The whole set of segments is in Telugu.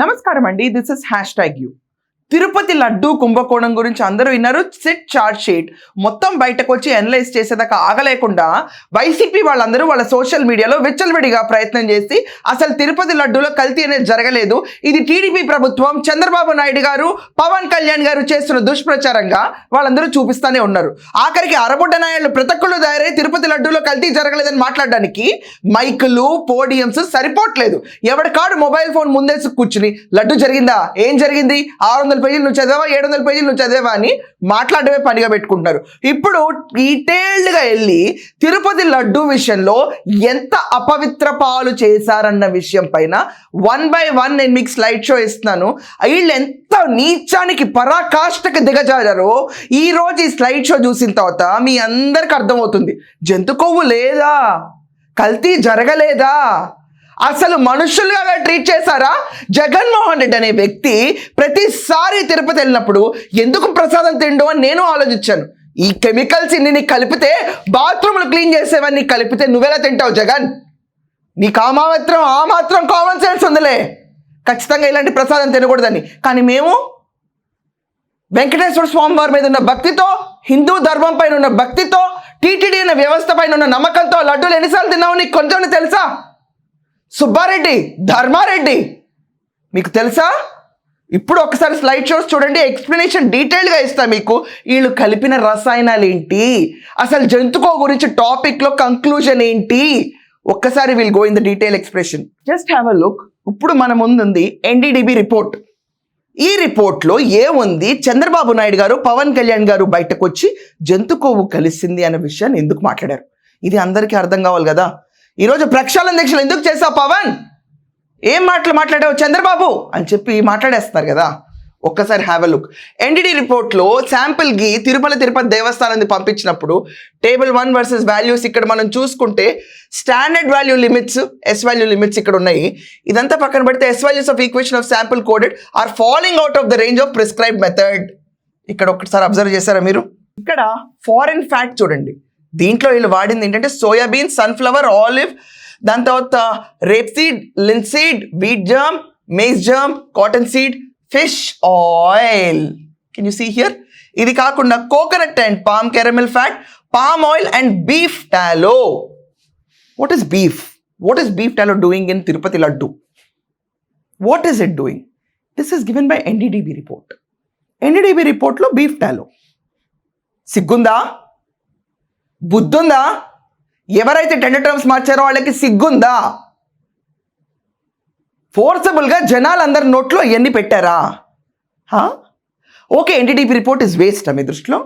నమస్కారం అండి, దిస్ ఇస్ #యూ. తిరుపతి లడ్డూ కుంభకోణం గురించి అందరూ విన్నారు. సిట్ చార్జ్ షీట్ మొత్తం బయటకు వచ్చి అనలైజ్ చేసేదాకా ఆగలేకుండా వైసీపీ వాళ్ళందరూ వాళ్ళ సోషల్ మీడియాలో విచ్చలవిడిగా ప్రయత్నం చేసి అసలు తిరుపతి లడ్డూలో కల్తీ అనేది జరగలేదు, ఇది టీడీపీ ప్రభుత్వం, చంద్రబాబు నాయుడు గారు, పవన్ కళ్యాణ్ గారు చేస్తున్న దుష్ప్రచారంగా వాళ్ళందరూ చూపిస్తూనే ఉన్నారు. ఆఖరికి అరబుడ్డ నాయుడు ప్రతక్కులు తయారై తిరుపతి లడ్డూలో కల్తీ జరగలేదని మాట్లాడడానికి మైకులు పోడియంస్ సరిపోవట్లేదు. ఎవడి కాడు మొబైల్ ఫోన్ ముందేసి కూర్చుని లడ్డు జరిగిందా, ఏం జరిగింది, 600 పేజీలు నువ్వు చదివా, 700 పేజీలు నువ్వు చదివా అని మాట్లాడమే పనిగా పెట్టుకుంటున్నారు. ఇప్పుడు డీటెయిల్డ్గా వెళ్ళి తిరుపతి లడ్డు విషయంలో ఎంత అపవిత్ర పాలు చేశారన్న విషయం పైన 1 by 1 నేను మీకు స్లైడ్ షో ఇస్తున్నాను. వీళ్ళు ఎంత నీచానికి పరాకాష్ఠకి దిగజారో ఈ రోజు ఈ స్లైడ్ షో చూసిన తర్వాత మీ అందరికి అర్థమవుతుంది. జంతు కొవ్వు లేదా, కల్తీ జరగలేదా, అసలు మనుషులుగా ట్రీట్ చేశారా? జగన్మోహన్ రెడ్డి అనే వ్యక్తి ప్రతిసారి తిరుపతి వెళ్ళినప్పుడు ఎందుకు ప్రసాదం తిండు అని నేను ఆలోచించాను. ఈ కెమికల్స్ ఇన్ని కలిపితే బాత్రూమ్లు క్లీన్ చేసేవన్నీ కలిపితే నువ్వెలా తింటావు జగన్? నీకు ఆ మాత్రం కామన్ సెన్స్ ఉందిలే, ఖచ్చితంగా ఇలాంటి ప్రసాదం తినకూడదని. కానీ మేము వెంకటేశ్వర స్వామి వారి మీద ఉన్న భక్తితో, హిందూ ధర్మం పైన ఉన్న భక్తితో, టీటీడీ అనే వ్యవస్థ పైన ఉన్న నమ్మకంతో లడ్డూలు ఎన్నిసార్లు తిన్నావు నీకు కొంచెం తెలుసా? సుబ్బారెడ్డి, ధర్మారెడ్డి, మీకు తెలుసా? ఇప్పుడు ఒకసారి స్లైడ్ షోస్ చూడండి, ఎక్స్ప్లెనేషన్ డీటెయిల్గా ఇస్తా మీకు. వీళ్ళు కలిపిన రసాయనాలు ఏంటి, అసలు జంతుకో గురించి టాపిక్లో కంక్లూజన్ ఏంటి, ఒక్కసారి will go in the detail expression. Just have a look. ఇప్పుడు మన ముందుంది ఎన్డీడీబీ రిపోర్ట్. ఈ రిపోర్ట్లో ఏముంది, చంద్రబాబు నాయుడు గారు, పవన్ కళ్యాణ్ గారు బయటకు వచ్చి జంతు కొవ్వు కలిసింది అనే విషయాన్ని ఎందుకు మాట్లాడారు, ఇది అందరికీ అర్థం కావాలి కదా. ఈరోజు ప్రక్షాళన దీక్షలు ఎందుకు చేసావు పవన్, ఏం మాట్లాడావు చంద్రబాబు అని చెప్పి మాట్లాడేస్తున్నారు కదా. ఒక్కసారి హ్యావ్ ఎ లుక్. ఎన్డీడీ రిపోర్ట్లో శాంపిల్కి తిరుపతి దేవస్థానాన్ని పంపించినప్పుడు టేబుల్ 1 వర్సెస్ వాల్యూస్ ఇక్కడ మనం చూసుకుంటే standard value limits, S value limits ఇక్కడ ఉన్నాయి. ఇదంతా పక్కన పెడితే S values of equation of sample coded are falling out of the range of prescribed method. ఇక్కడ ఒక్కసారి అబ్జర్వ్ చేశారా మీరు? ఇక్కడ ఫారెన్ ఫ్యాట్ చూడండి. దీంట్లో వీళ్ళు వాడింది ఏంటంటే సోయాబీన్, సన్ఫ్లవర్, ఆలివ్, దాని తర్వాత rapeseed, linseed, wheat germ, maize germ, cottonseed, fish oil. Can you see here? ఇది కాకుండా coconut and palm kernel fat, palm oil and beef tallow. What is beef? What is beef tallow doing in Tirupati laddu? What is it doing? This is given by NDDB report. ఎన్డీడీబీ రిపోర్ట్లో బీఫ్ టాలో. సిగ్గుందా, బుద్ధుందా? ఎవరైతే టెండర్ టర్మ్స్ మార్చారో వాళ్ళకి సిగ్గుందా? ఫోర్సబుల్గా జనాలందరి నోట్లో ఎన్ని పెట్టారా? Okay, NDDB report is waste మీ దృష్టిలో?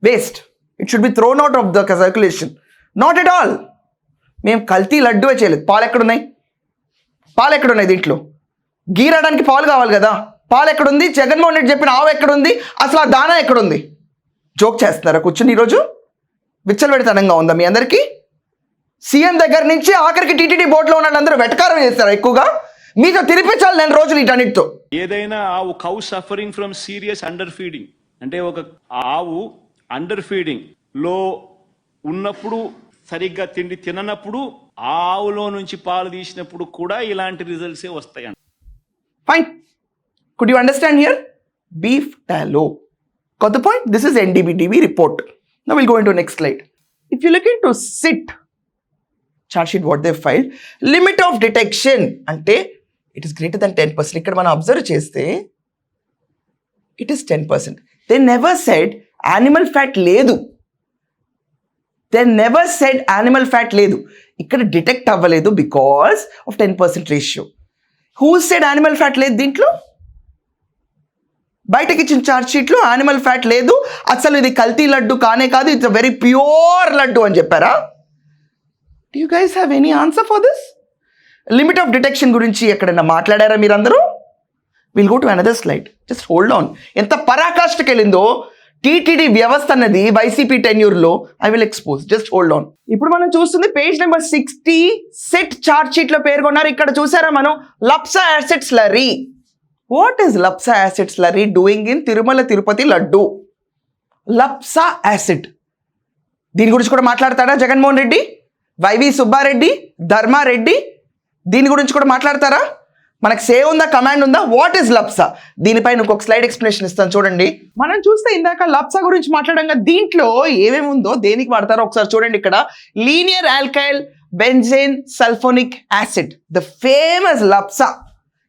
Waste. It should be thrown out of the circulation. Not at all. మేము కల్తీ లడ్డువే చేయలేదు. పాలు ఎక్కడున్నాయి దీంట్లో? గీరడానికి పాలు కావాలి కదా, పాలు ఎక్కడుంది? జగన్మోహన్ రెడ్డి చెప్పిన ఆవు ఎక్కడుంది? అసలు ఆ దానా ఎక్కడుంది? జోక్ చేస్తున్నారా కూర్చుని? ఈరోజు విచ్చలవిడితనంగా ఉందా మీ అందరికీ? సీఎం దగ్గర నుంచి ఆఖరికి టీటీడీ బోర్డులో ఉన్న వాళ్ళందరూ వెటకారం చేస్తారు ఎక్కువగా. మీతో తినిపించాలి నేను రోజులు వీటన్నిటితో. ఏదైనా ఆవు cow suffering from serious under feeding, అంటే ఒక ఆవు అండర్ ఫీడింగ్ లో ఉన్నప్పుడు, సరిగ్గా తిండి తిననప్పుడు, ఆవులో నుంచి పాలు తీసినప్పుడు కూడా ఇలాంటి రిజల్ట్సే వస్తాయి. Fine. Could you understand here? Beef టాలో. got the point? This is NDBDB report. Now we'll go into next slide. If you look into SIT charge sheet, what they filed, limit of detection ante it is greater than 10%. ఇక్కడ మనం అబ్జర్వ్ చేస్తే it is 10%. They never said animal fat లేదు. They never said animal fat లేదు. ఇక్కడ డిటెక్ట్ అవ్వలేదు because of 10% ratio. Who said animal fat లేదు దీంట్లో? బయటకి ఇచ్చిన ఛార్జ్ షీట్లో యానిమల్ ఫ్యాట్ లేదు, అసలు ఇది కల్తీ లడ్డు కానే కాదు, ఇట్స్ వెరీ ప్యూర్ లడ్డు అని చెప్పారా? Do you guys have any answer for this? Limit of detection గురించి ఎక్కడైనా మాట్లాడారా మీరందరూ? Will go to another slide. Just hold on. ఎంత పరాకాష్ఠకి వెళ్ళిందో టీటీడీ వ్యవస్థ అన్నది వైసీపీ టెన్యూర్లో. I will expose. Just hold on. ఇప్పుడు మనం చూస్తుంది పేజ్ నెంబర్ 60 సెట్ ఛార్జ్ షీట్లో పేర్కొన్నారు. ఇక్కడ చూసారా మనం LABSA acid slurry. What is LABSA acid slurry doing in Tirumala Tirupati laddu? LABSA acid దీని గురించి కూడా మాట్లాడతాడా జగన్మోహన్ రెడ్డి, వైవి సుబ్బారెడ్డి, ధర్మారెడ్డి? దీని గురించి కూడా మాట్లాడతారా? మనకు సేవ్ ఉందా, కమాండ్ ఉందా? What is LABSA? దీనిపైన ఇంకొక స్లైడ్ ఎక్స్ప్లెనేషన్ ఇస్తాను చూడండి. మనం చూస్తే ఇందాక లప్సా గురించి మాట్లాడంగా దీంట్లో ఏమేమి ఉందో, దేనికి వాడతారో ఒకసారి చూడండి. ఇక్కడ linear alkyl benzene sulphonic acid, the famous LABSA.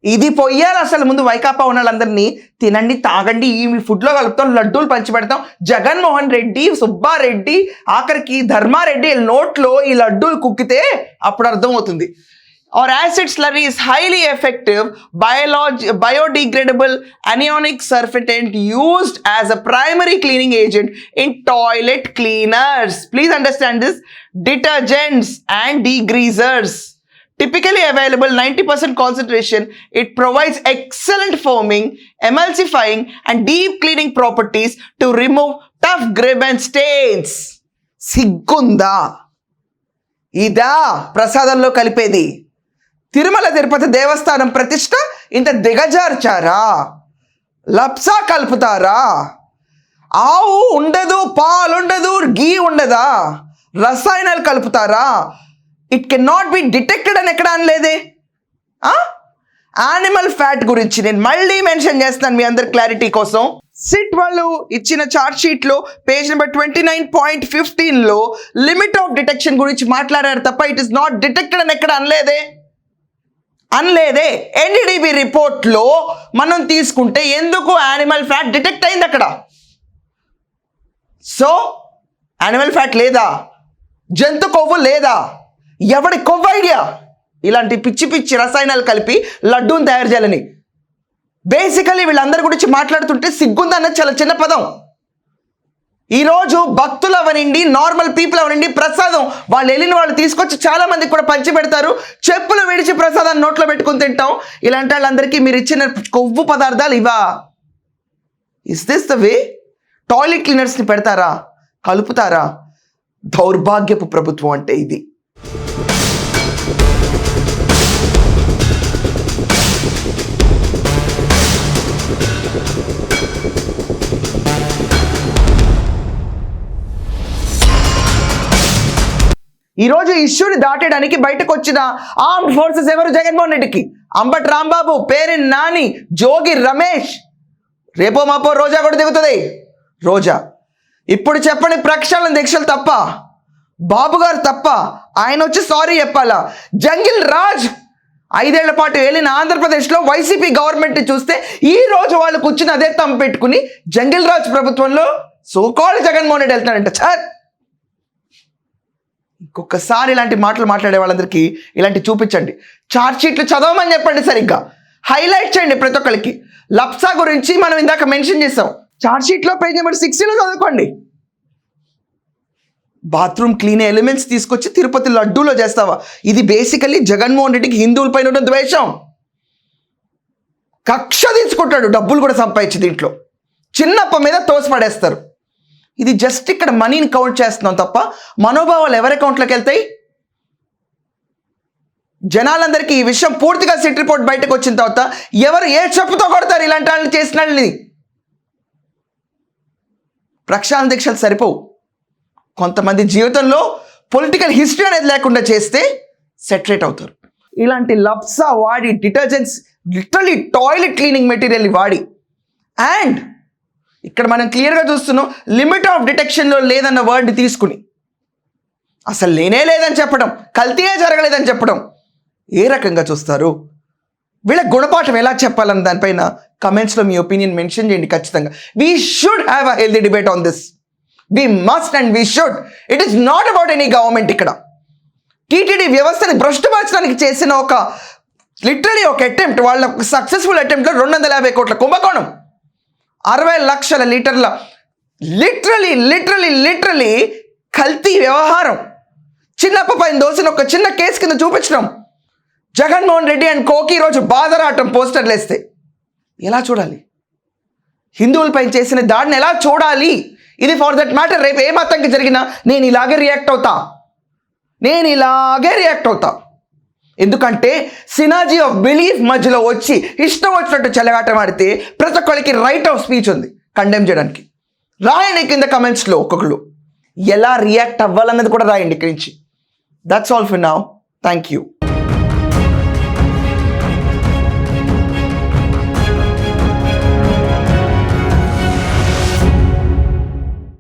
ఇది పొయ్యాలి అసలు ముందు వైకాపా ఉన్న వాళ్ళందరినీ. తినండి, తాగండి, ఈ మీ ఫుడ్లో కలుపుతాం, లడ్డూలు పంచిపెడతాం. జగన్మోహన్ రెడ్డి, సుబ్బారెడ్డి, ఆఖరికి ధర్మారెడ్డి నోట్లో ఈ లడ్డూలు కుక్కితే అప్పుడు అర్థమవుతుంది. Or acid slurry is highly effective biodegradable anionic surfactant used as a primary cleaning agent in toilet cleaners. Please understand this. Detergents and degreasers. Typically available 90% concentration, it provides excellent foaming, emulsifying and deep cleaning properties to remove tough grip and stains. Siggunda. Ida prasadallo kalipedi. Tirumala Tirupati దేవస్థానం ప్రతిష్ట ఇంత దిగజార్చారా? లప్సా కలుపుతారా? ఆవు ఉండదు, పాలు ఉండదు, గీ ఉండదా? రసాయనాలు కలుపుతారా? It can not be detected అని ఎక్కడ అనలేదే. యానిమల్ ఫ్యాట్ గురించి నేను మళ్ళీ మెన్షన్ చేస్తాను మీ అందరి క్లారిటీ కోసం. సిట్ వాళ్ళు ఇచ్చిన చార్ట్ షీట్లో పేజ్ నెంబర్ 29.15లో లిమిట్ ఆఫ్ డిటెక్షన్ గురించి మాట్లాడారు తప్ప ఇట్ ఇస్ నాట్ డిటెక్టెడ్ అని ఎక్కడ అనలేదే. ఎన్డీడీబీ రిపోర్ట్లో మనం తీసుకుంటే ఎందుకు యానిమల్ ఫ్యాట్ డిటెక్ట్ అయింది అక్కడ? సో యానిమల్ ఫ్యాట్ లేదా, జంతు కొవ్వు లేదా, ఎవడి కొవ్వు ఐడియా ఇలాంటి పిచ్చి పిచ్చి రసాయనాలు కలిపి లడ్డూని తయారు చేయాలని? బేసికలీ వీళ్ళందరి గురించి మాట్లాడుతుంటే సిగ్గుందన్నది చాలా చిన్న పదం. ఈరోజు భక్తులు అవనండి, నార్మల్ పీపుల్ అవనండి, ప్రసాదం వాళ్ళు వెళ్ళిన వాళ్ళు తీసుకొచ్చి చాలా మందికి కూడా పంచి పెడతారు. చెప్పులు విడిచి ప్రసాదాన్ని నోట్లో పెట్టుకుని తింటాం. ఇలాంటి వాళ్ళందరికీ మీరు ఇచ్చిన కొవ్వు పదార్థాలు ఇవా? Is this the way? Toilet క్లీనర్స్ని పెడతారా, కలుపుతారా? దౌర్భాగ్యపు ప్రభుత్వం అంటే ఇది. ఈరోజు ఇష్యూని దాటడానికి బయటకు వచ్చిన ఆర్మ్డ్ ఫోర్సెస్ ఎవరు? జగన్మోహన్ రెడ్డికి అంబటి రాంబాబు, పేరెన్ నాని, జోగి రమేష్, రేపో మాపో రోజా కూడా దిగుతుంది. రోజా ఇప్పుడు చెప్పండి, ప్రక్షాళన దీక్షలు తప్ప, బాబు గారు తప్ప, ఆయన వచ్చి సారీ చెప్పాలా? జంగిల్ రాజ్ 5 ఏళ్ల పాటు వెళ్ళిన ఆంధ్రప్రదేశ్లో వైసీపీ గవర్నమెంట్ చూస్తే ఈ రోజు వాళ్ళు కూర్చుని అదే తమ్ము పెట్టుకుని జంగిల్ రాజ్ ప్రభుత్వంలో సోకాల్డ్ జగన్మోహన్ రెడ్డి వెళ్తున్నాడంట. సార్ ఇంకొకసారి ఇలాంటి మాటలు మాట్లాడే వాళ్ళందరికీ ఇలాంటి చూపించండి. చార్ట్ షీట్లు చదవమని చెప్పండి, సరిగ్గా హైలైట్ చేయండి ప్రతి ఒక్కరికి. లప్సా గురించి మనం ఇందాక మెన్షన్ చేసాం. చార్ట్ షీట్లో పేజ్ నెంబర్ 60లో చదువుకోండి. బాత్రూమ్ క్లీన్ ఎలిమెంట్స్ తీసుకొచ్చి తిరుపతి లడ్డూలో చేస్తావా? ఇది బేసికల్లీ జగన్మోహన్ రెడ్డికి హిందువుల పైన ఉన్న ద్వేషం. కక్ష తీసుకుంటాడు, డబ్బులు కూడా సంపాదించి దీంట్లో చిన్నప్ప మీద తోసిపడేస్తారు. ఇది జస్ట్ ఇక్కడ మనీని కౌంట్ చేస్తున్నాం తప్ప మనోభావాలు ఎవరి అకౌంట్లోకి వెళ్తాయి? జనాలందరికీ ఈ విషయం పూర్తిగా సిట్ రిపోర్ట్ బయటకు వచ్చిన తర్వాత ఎవరు ఏ చెప్పుతో కొడతారు ఇలాంటి వాళ్ళని చేసిన వాళ్ళని? ప్రక్షాళన దీక్షలు సరిపోవు. కొంతమంది జీవితంలో పొలిటికల్ హిస్టరీ అనేది లేకుండా చేస్తే సెటరేట్ అవుతారు. ఇలాంటి లప్సా వాడి, detergents, literally toilet cleaning material వాడి, అండ్ ఇక్కడ మనం క్లియర్గా చూస్తున్నాం లిమిట్ ఆఫ్ డిటెక్షన్లో లేదన్న వర్డ్ని తీసుకుని అసలు లేనే లేదని చెప్పడం, కల్తీయే జరగలేదని చెప్పడం ఏ రకంగా చూస్తారు? వీళ్ళ గుణపాఠం ఎలా చెప్పాలని దానిపైన కమెంట్స్లో మీ ఒపీనియన్ మెన్షన్ చేయండి ఖచ్చితంగా. We should have a healthy debate on this. We must and we should. It is not about any government. ఇక్కడ టీటీడీ వ్యవస్థని భ్రష్టుపరచడానికి చేసిన ఒక లిటరలీ ఒక అటెంప్ట్, వాళ్ళ సక్సెస్ఫుల్ అటెంప్ట్లో 250 కోట్ల కుంభకోణం, 60 లక్షల లీటర్ల లిటరలీ కల్తీ వ్యవహారం, చిన్నప్ప పైన దోసిన ఒక చిన్న కేసు కింద చూపించడం. జగన్మోహన్ రెడ్డి అండ్ కోకి ఈరోజు బాధరాటం పోస్టర్లు వేస్తే ఎలా చూడాలి? హిందువులపై చేసిన దాడిని ఎలా చూడాలి? ఇది ఫర్ దట్ మ్యాటర్ రేపు ఏ మతంకి జరిగినా నేను ఇలాగే రియాక్ట్ అవుతా. ఎందుకంటే సినాజీ ఆఫ్ బిలీఫ్ మధ్యలో వచ్చి ఇష్టం వచ్చినట్టు చెలగాటం ఆడితే ప్రతి ఒక్కరికి రైట్ ఆఫ్ స్పీచ్ ఉంది కండెమ్ చేయడానికి. రాయండి కింద కమెంట్స్లో ఒక్కొక్కరు ఎలా రియాక్ట్ అవ్వాలన్నది కూడా రాయండి ఇక్కడి నుంచి. That's all for now. Thank you.